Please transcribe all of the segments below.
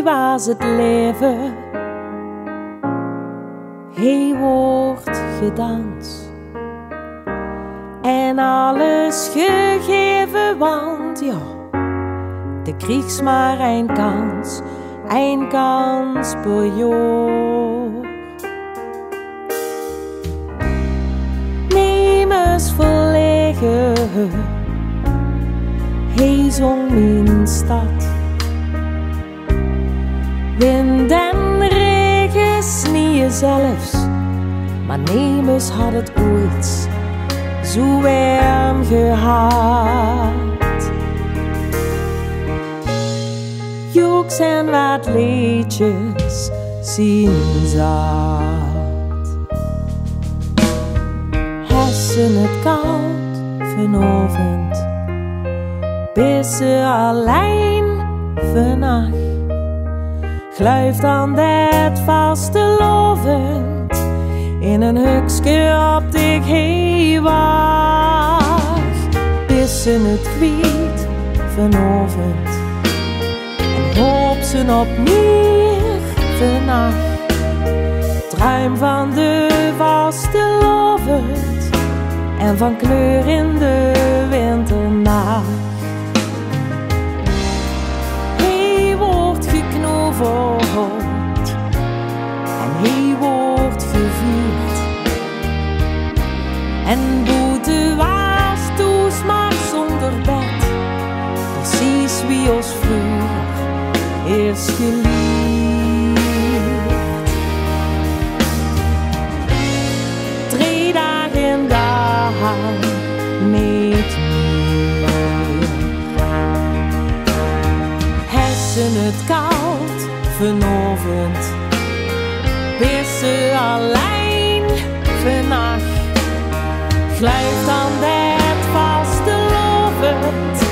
hij was het leven. Hij wordt gedanst en alles gegeven, want ja, de krijgt maar een kans per jaar. Neem eens verlegen, hij zong mijn stad. Wind en regen snieën zelfs, maar nemers had het ooit zo warm gehad. Joeks en wat liedjes zien zat. Hessen het koud vanaovend, bissen alleen vannacht. Gluift aan dat Vastelaovesbeelde in een hukske op de heewacht. Bissen het kwiet vanaovend en hoop ze op meer vannacht. Druim van de Vastelaovesbeelde en van kleur in de winternacht. En hij wordt gevierd en boete was toes maar zonder bed, precies wie ons vroeger is geleerd. 3 dagen niet meer. Hessen het koud vanaovend, bissen alleen vannacht. Gluift aan dat Vastelaovesbeelde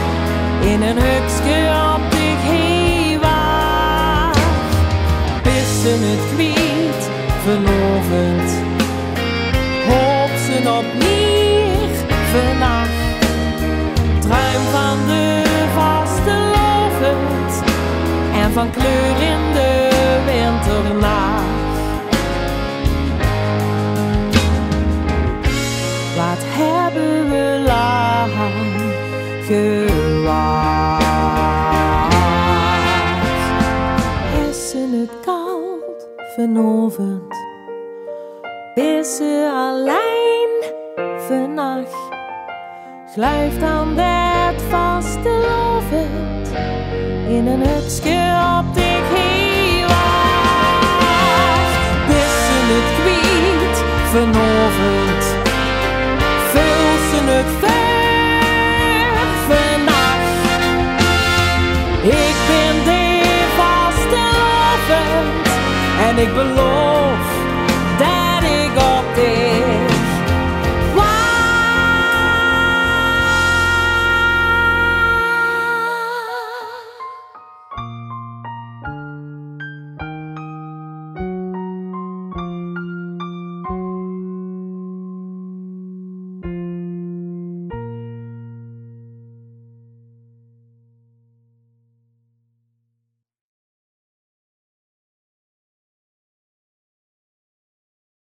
in een hukske op de heewacht. Bissen het kwiet vanaovend, hoop ze op meer vannacht. Druim van de Vastelaovesbeelde en van kleur in de winternacht. Wat hebben we lang gewacht. Hessen het koud vanaovend, bissen alleen vannacht. Gluift aan dat Vastelaovesbeelde in een hutske op de heewacht. Bissen het kwiet vanaovend, vul ze het ver vannacht. Ik ben de Vastelaovesbeelde en ik beloof